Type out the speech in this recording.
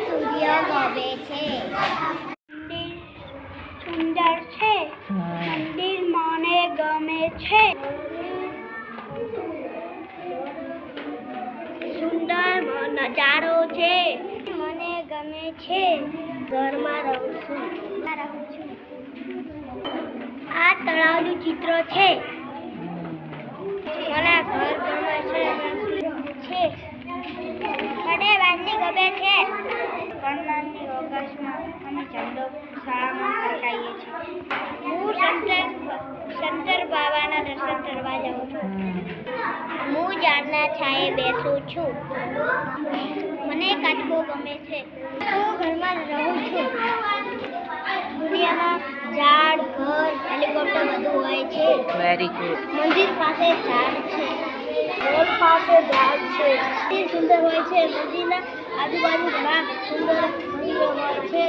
સૂર્ય ગમે છે. સુંદર છે. મંદિર મને ગમે છે. સુંદર નજારો છે. મને ગમે છે. ઘરમાં રહું છું. આ તળાવનું ચિત્ર છે. મને ઘર ગમે છે. મને વાંદરી ગમે છે. કન્નડની ઓગસ્ટમાં અમે ઝંડો શાળામાં ફરકાઈએ છીએ. હું શંકર બાબાના દર્શન કરવા જાઉં છું. હું ઝાડના છાંયે બેસું છું. મને કાચબો ગમે છે. હું ઘરમાં રહું છું. દુનિયામાં ઝાડ, ઘર, હેલિકોપ્ટર બધું હોય છે. Very good. મંદિર પાસે ઝાડ છે. રોડ પાસે ઝાડ છે. મંદિર સુંદર હોય છે. મંદિરના આજુબાજુ ઘણા સુંદર મંદિરો હોય છે.